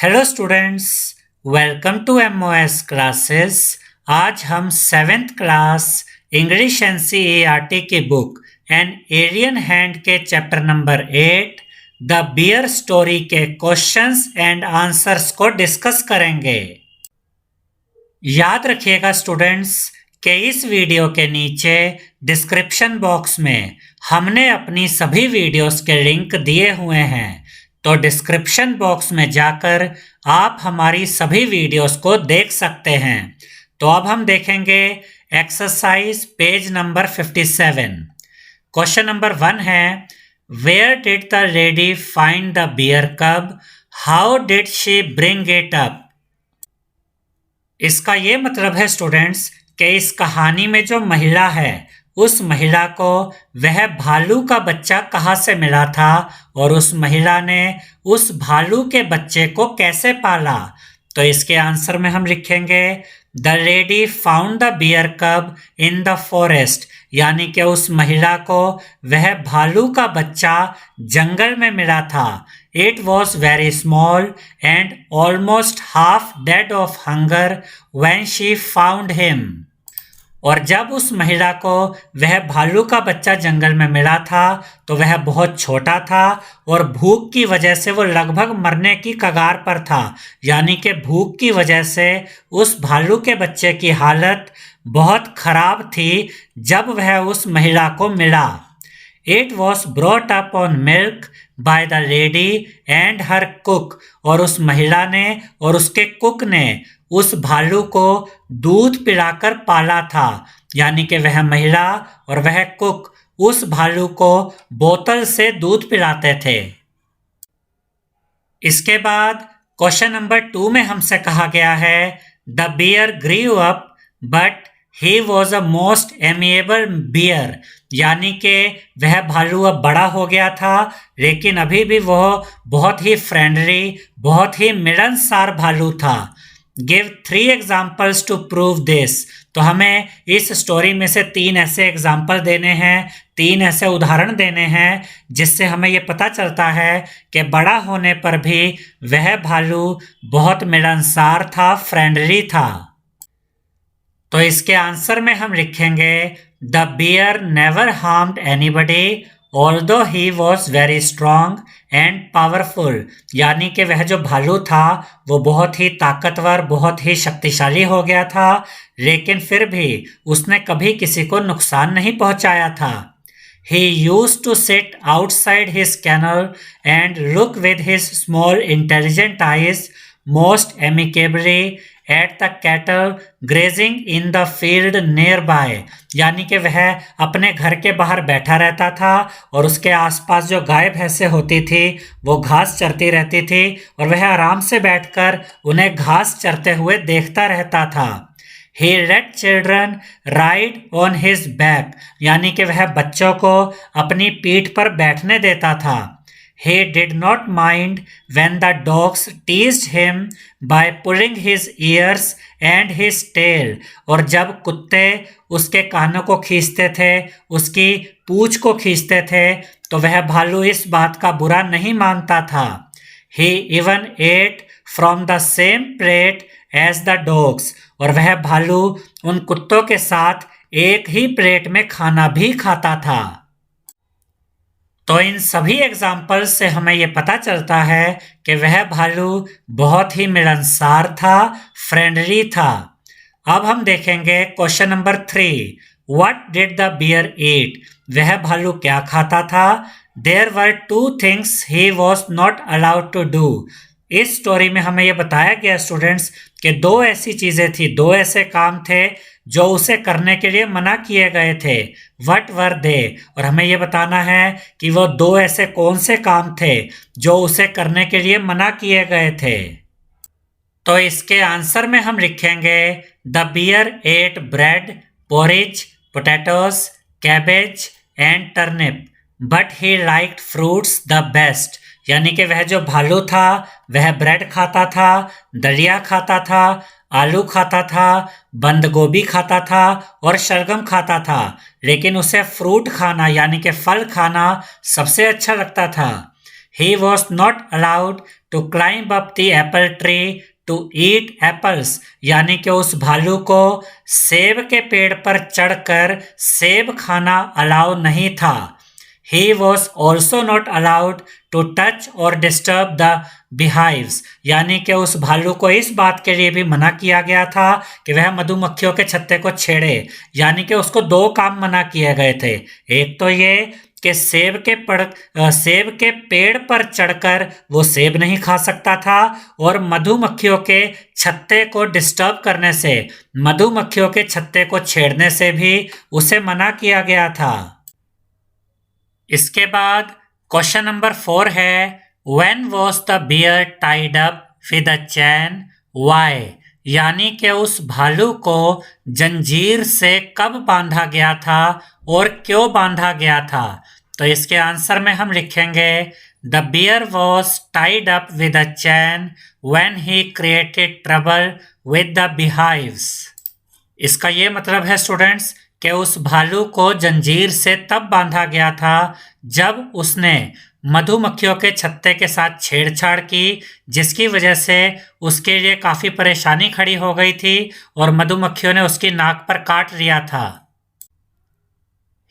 Hello students, welcome to MOS classes. आज हम 7th class English NCERT की book an alien hand के chapter number 8 the bear story के questions and answers को discuss करेंगे। याद रखिएगा स्टूडेंट्स कि इस वीडियो के नीचे डिस्क्रिप्शन बॉक्स में हमने अपनी सभी वीडियोस के लिंक दिए हुए हैं, तो डिस्क्रिप्शन बॉक्स में जाकर आप हमारी सभी वीडियोस को देख सकते हैं। तो अब हम देखेंगे exercise page number 57। Question number 1 है, where did the lady find the bear cub, how did she bring it up. इसका ये मतलब है स्टूडेंट्स कि इस कहानी में जो महिला है उस महिला को वह भालू का बच्चा कहाँ से मिला था और उस महिला ने उस भालू के बच्चे को कैसे पाला। तो इसके आंसर में हम लिखेंगे the lady found the bear cub in the forest, यानी कि उस महिला को वह भालू का बच्चा जंगल में मिला था। It was very small and almost half dead of hunger when she found him. और जब उस महिला को वह भालू का बच्चा जंगल में मिला था तो वह बहुत छोटा था और भूख की वजह से वो लगभग मरने की कगार पर था, यानी कि भूख की वजह से उस भालू के बच्चे की हालत बहुत खराब थी जब वह उस महिला को मिला। It was brought up on milk by the lady and her cook, और उस महिला ने और उसके कुक ने उस भालू को दूध पिलाकर पाला था, यानी कि वह महिला और वह कुक उस भालू को बोतल से दूध पिलाते थे। इसके बाद क्वेश्चन नंबर 2 में हमसे कहा गया है the bear grew up but he was a most amiable bear, यानी कि वह भालू अब बड़ा हो गया था लेकिन अभी भी वह बहुत ही फ्रेंडली, बहुत ही मिलनसार भालू था। Give 3 examples to prove this, तो हमें इस स्टोरी में से 3 ऐसे एग्जाम्पल देने हैं, 3 ऐसे उदाहरण देने हैं जिससे हमें ये पता चलता है कि बड़ा होने पर भी वह भालू बहुत मिलनसार था, फ्रेंडली था। तो इसके आंसर में हम लिखेंगे the bear never harmed anybody although he was very strong and powerful, यानी कि वह जो भालू था वो बहुत ही ताकतवर, बहुत ही शक्तिशाली हो गया था लेकिन फिर भी उसने कभी किसी को नुकसान नहीं पहुंचाया था। He used to sit outside his kennel and look with his small intelligent eyes most amicably at the cattle grazing in the field nearby, यानी कि वह अपने घर के बाहर बैठा रहता था और उसके आसपास जो गाय भैंसे होती थी वो घास चरती रहती थी और वह आराम से बैठकर उन्हें घास चरते हुए देखता रहता था। He let children ride on his back, यानी कि वह बच्चों को अपनी पीठ पर बैठने देता था। He did not mind when the dogs teased him by pulling his ears and his tail, और जब कुत्ते उसके कानों को खींचते थे, उसकी पूंछ को खींचते थे, तो वह भालू इस बात का बुरा नहीं मानता था। He even ate from the same plate as the dogs, और वह भालू उन कुत्तों के साथ एक ही प्लेट में खाना भी खाता था। तो इन सभी एग्जाम्पल से हमें ये पता चलता है कि वह भालू बहुत ही मिलनसार था, फ्रेंडली था। अब हम देखेंगे question number 3, what did the bear eat, वह भालू क्या खाता था। There were 2 things he was not allowed to do. इस स्टोरी में हमें यह बताया गया स्टूडेंट्स कि 2 ऐसी चीजें थी, 2 ऐसे काम थे जो उसे करने के लिए मना किए गए थे। व्हाट वर दे, और हमें यह बताना है कि वो 2 ऐसे कौन से काम थे जो उसे करने के लिए मना किए गए थे। तो इसके आंसर में हम लिखेंगे the bear ate bread, porridge, potatoes, cabbage and turnip but he liked fruits the best, यानी कि वह जो भालू था वह ब्रेड खाता था, दलिया खाता था, आलू खाता था, बंद गोभी खाता था और शलगम खाता था, लेकिन उसे फ्रूट खाना यानी कि फल खाना सबसे अच्छा लगता था। He was not allowed to climb up the apple tree to eat apples, यानी कि उस भालू को सेब के पेड़ पर चढ़कर सेब खाना अलाउ नहीं था। He was also not allowed to touch or disturb the beehives, यानी कि उस भालू को इस बात के लिए भी मना किया गया था कि वह मधुमक्खियों के छत्ते को छेड़े। यानी कि उसको दो काम मना किए गए थे। एक तो ये कि सेब के पेड़ पर चढ़कर वो सेब नहीं खा सकता था, और मधुमक्खियों के छत्ते को डिस्टर्ब करने से, मधुमक्खियों के छत्ते को छेड़ने से भी उसे मना किया गया था। इसके बाद क्वेश्चन नंबर 4 है, When was the bear tied up with a chain? Why? यानी कि उस भालू को जंजीर से कब बांधा गया था और क्यों बांधा गया था। तो इसके आंसर में हम लिखेंगे The bear was tied up with a chain when he created trouble with the beehives. इसका ये मतलब है स्टूडेंट्स कि उस भालू को जंजीर से तब बांधा गया था जब उसने मधुमक्खियों के छत्ते के साथ छेड़छाड़ की, जिसकी वजह से उसके लिए काफ़ी परेशानी खड़ी हो गई थी और मधुमक्खियों ने उसकी नाक पर काट लिया था।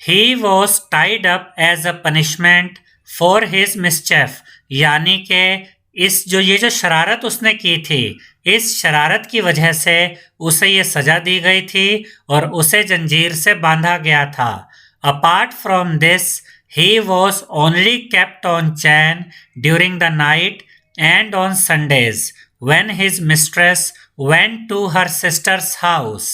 He was tied up as a punishment for his mischief, यानी कि ये जो शरारत उसने की थी, इस शरारत की वजह से उसे ये सजा दी गई थी और उसे जंजीर से बांधा गया था। Apart from this, he was only kept on chain during the night and on Sundays when his mistress went to her sister's house.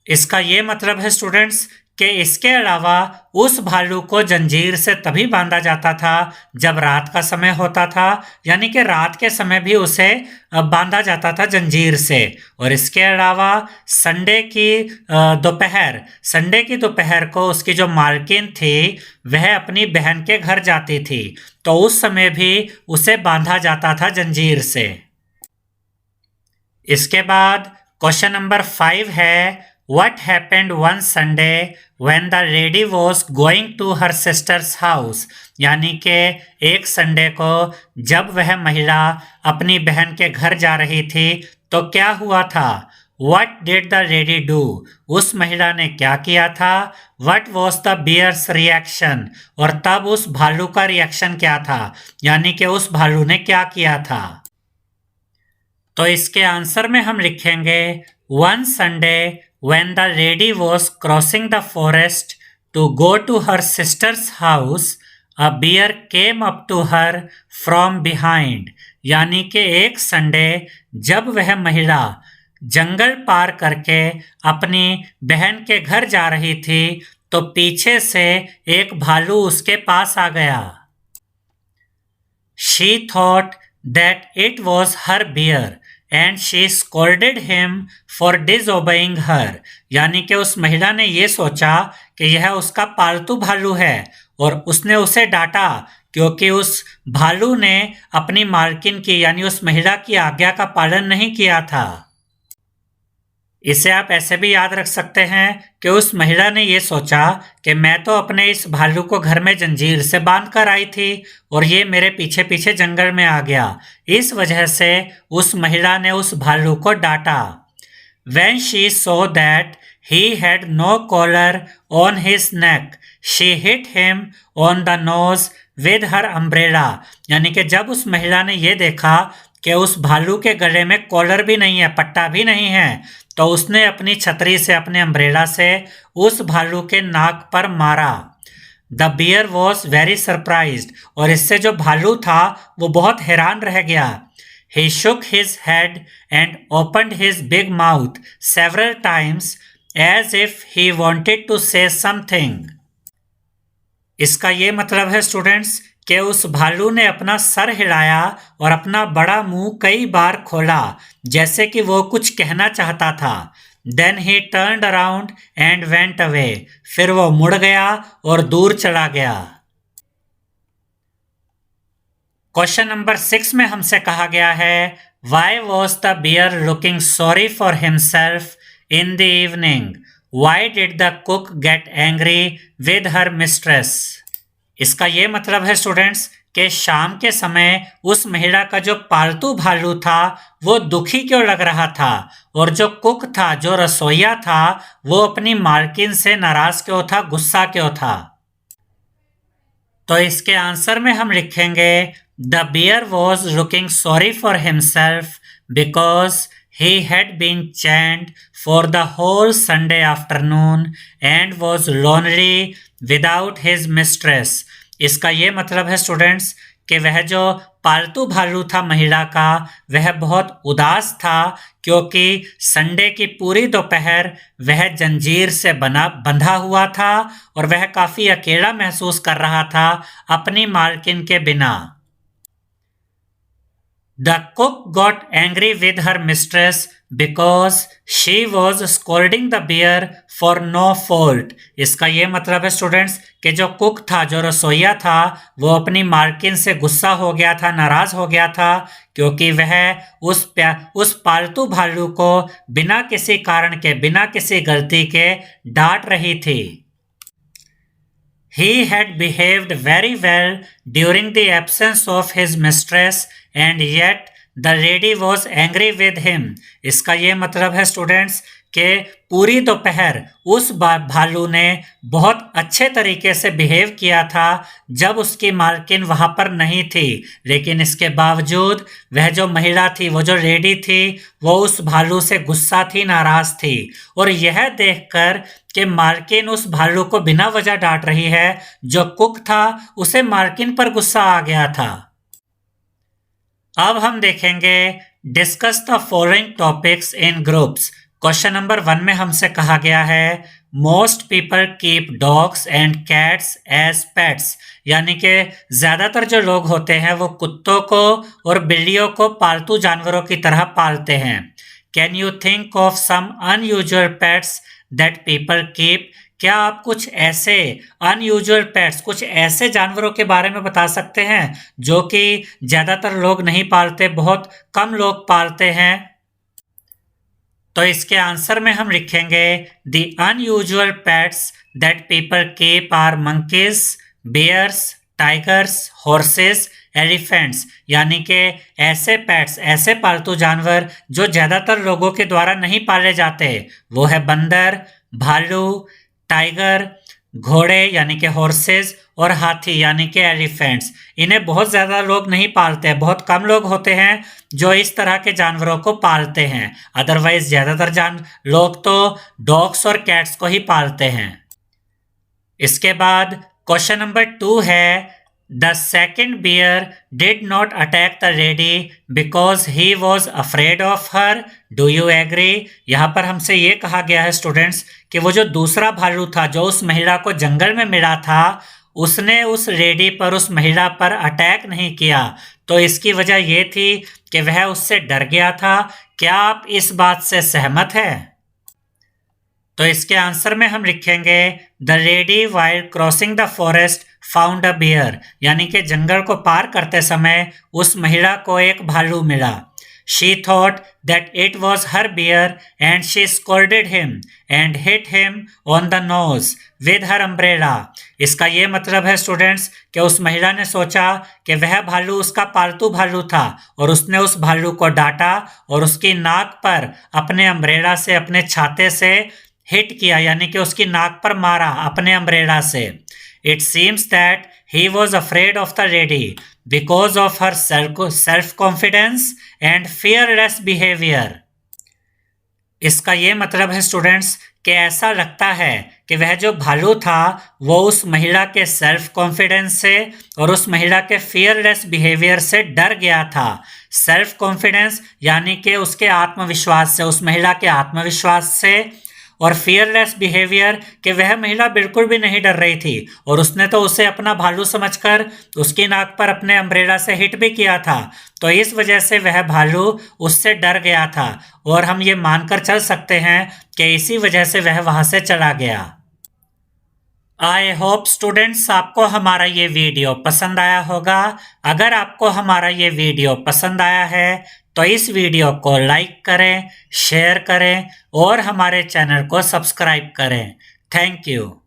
इसका ये मतलब है स्टूडेंट्स कि इसके अलावा उस भालू को जंजीर से तभी बांधा जाता था जब रात का समय होता था, यानी कि रात के समय भी उसे बांधा जाता था जंजीर से। और इसके अलावा संडे की दोपहर को उसकी जो मालकिन थी वह अपनी बहन के घर जाती थी, तो उस समय भी उसे बांधा जाता था जंजीर से। इसके बाद क्वेश्चन नंबर 5 है, What happened one Sunday when the lady was going to her sister's house? यानी कि एक संडे को जब वह महिला अपनी बहन के घर जा रही थी तो क्या हुआ था। What did the lady do? उस महिला ने क्या किया था। What was the bear's reaction? और तब उस भालू का रिएक्शन क्या था, यानी कि उस भालू ने क्या किया था। तो इसके आंसर में हम लिखेंगे One Sunday when the lady was crossing the forest to go to her sister's house, a bear came up to her from behind. यानी कि एक संडे जब वह महिला जंगल पार करके अपनी बहन के घर जा रही थी तो पीछे से एक भालू उसके पास आ गया। She thought that it was her bear and she scolded him for disobeying her. यानी कि उस महिला ने ये सोचा कि यह उसका पालतू भालू है और उसने उसे डांटा क्योंकि उस भालू ने अपनी मालकिन की यानी उस महिला की आज्ञा का पालन नहीं किया था। इसे आप ऐसे भी याद रख सकते हैं कि उस महिला ने ये सोचा कि मैं तो अपने इस भालू को घर में जंजीर से बांध कर आई थी और ये मेरे पीछे पीछे जंगल में आ गया, इस वजह से उस महिला ने उस भालू को डांटा। When she saw that he had no collar on his neck, she hit him on the nose with her umbrella. यानी कि जब उस महिला ने ये देखा कि उस भालू के गले में कॉलर भी नहीं है, पट्टा भी नहीं है, तो उसने अपनी छतरी से, अपने अम्ब्रेला से उस भालू के नाक पर मारा। The bear was very surprised, और इससे जो भालू था वो बहुत हैरान रह गया। He shook his head and opened his big mouth several times as if he wanted to say something. इसका ये मतलब है स्टूडेंट्स कि उस भालू ने अपना सर हिलाया और अपना बड़ा मुंह कई बार खोला जैसे कि वो कुछ कहना चाहता था। Then he turned around and went away. फिर वो मुड़ गया और दूर चला गया। क्वेश्चन नंबर 6 में हमसे कहा गया है, Why was the bear looking sorry for himself in the evening? Why did the cook get angry with her mistress? इसका ये मतलब है स्टूडेंट्स कि शाम के समय उस महिला का जो पालतू भालू था वो दुखी क्यों लग रहा था, और जो कुक था, जो रसोइया था, वो अपनी मालकिन से नाराज क्यों था, गुस्सा क्यों था। तो इसके आंसर में हम लिखेंगे the bear was looking sorry for himself because he had been chained for the whole Sunday afternoon and was lonely without his mistress। इसका ये मतलब है स्टूडेंट्स कि वह जो पालतू भालू था महिला का, वह बहुत उदास था क्योंकि संडे की पूरी दोपहर वह जंजीर से बंधा हुआ था और वह काफी अकेला महसूस कर रहा था अपनी मालकिन के बिना। The cook got angry with her mistress because she was scolding the bear for no fault। इसका ये मतलब है स्टूडेंट्स कि जो कुक था, जो रसोइया था, वो अपनी मालकिन से गुस्सा हो गया था, नाराज हो गया था क्योंकि वह उस पालतू भालू को बिना किसी कारण के, बिना किसी गलती के डांट रही थी। He had behaved very well during the absence of his mistress and yet the lady was angry with him। इसका ये मतलब है स्टूडेंट्स कि पूरी दोपहर उस भालू ने बहुत अच्छे तरीके से बिहेव किया था जब उसकी मालकिन वहां पर नहीं थी, लेकिन इसके बावजूद वह जो महिला थी, वो जो लेडी थी, वो उस भालू से गुस्सा थी, नाराज थी। और यह देखकर कि मालकिन उस भालू को बिना वजह डांट रही है, जो कुक था उसे मालकिन पर गुस्सा आ गया था। अब हम देखेंगे discuss the following topics in groups. Question number 1 में हमसे कहा गया है most people keep dogs and cats as pets, यानी कि ज्यादातर जो लोग होते हैं वो कुत्तों को और बिल्लियों को पालतू जानवरों की तरह पालते हैं। Can you think of some unusual pets that people keep. क्या आप कुछ ऐसे अनयूजुअल पेट्स, कुछ ऐसे जानवरों के बारे में बता सकते हैं जो कि ज्यादातर लोग नहीं पालते, बहुत कम लोग पालते हैं। तो इसके आंसर में हम लिखेंगे the unusual pets that people keep are monkeys, bears, tigers, horses, elephants, यानी कि ऐसे पेट्स, ऐसे पालतू जानवर जो ज्यादातर लोगों के द्वारा नहीं पाले जाते, वो है बंदर, भालू, टाइगर, घोड़े यानी कि हॉर्सेस, और हाथी यानी कि एलिफेंट्स। इन्हें बहुत ज़्यादा लोग नहीं पालते, बहुत कम लोग होते हैं जो इस तरह के जानवरों को पालते हैं। अदरवाइज ज़्यादातर लोग तो डॉग्स और कैट्स को ही पालते हैं। इसके बाद क्वेश्चन नंबर 2 है the second bear did not attack the lady because he was afraid of her, do you agree. यहाँ पर हमसे ये कहा गया है स्टूडेंट्स कि वो जो दूसरा भालू था जो उस महिला को जंगल में मिला था, उसने उस लेडी पर, उस महिला पर अटैक नहीं किया। तो इसकी वजह ये थी कि वह उससे डर गया था। क्या आप इस बात से सहमत हैं? तो इसके आंसर में हम लिखेंगे the lady while crossing the forest found a bear, यानी कि जंगल को पार करते समय उस महिला को एक भालू मिला। She thought that it was her bear and she scolded him and hit him on the nose with her umbrella। इसका ये मतलब है स्टूडेंट्स कि उस महिला ने सोचा कि वह भालू उसका पालतू भालू था और उसने उस भालू को डांटा और उसकी नाक पर अपने अम्ब्रेला से, अपने छाते से हिट किया, यानी कि उसकी नाक पर मारा अपने अम्ब्रेला से। It seems that he was afraid of the lady because of her self-confidence and fearless behavior। इसका ये मतलब है स्टूडेंट्स कि ऐसा लगता है कि वह जो भालू था वो उस महिला के सेल्फ कॉन्फिडेंस से और उस महिला के फियरलेस बिहेवियर से डर गया था। सेल्फ कॉन्फिडेंस यानी कि उसके आत्मविश्वास से, उस महिला के आत्मविश्वास से, और फियरलेस बिहेवियर कि वह महिला बिल्कुल भी नहीं डर रही थी और उसने तो उसे अपना भालू समझकर उसकी नाक पर अपने अम्ब्रेला से हिट भी किया था। तो इस वजह से वह भालू उससे डर गया था और हम ये मानकर चल सकते हैं कि इसी वजह से वह वहां से चला गया। आई होप स्टूडेंट्स आपको हमारा ये वीडियो पसंद आया होगा। अगर आपको हमारा ये वीडियो पसंद आया है तो इस वीडियो को लाइक करें, शेयर करें और हमारे चैनल को सब्सक्राइब करें। Thank you.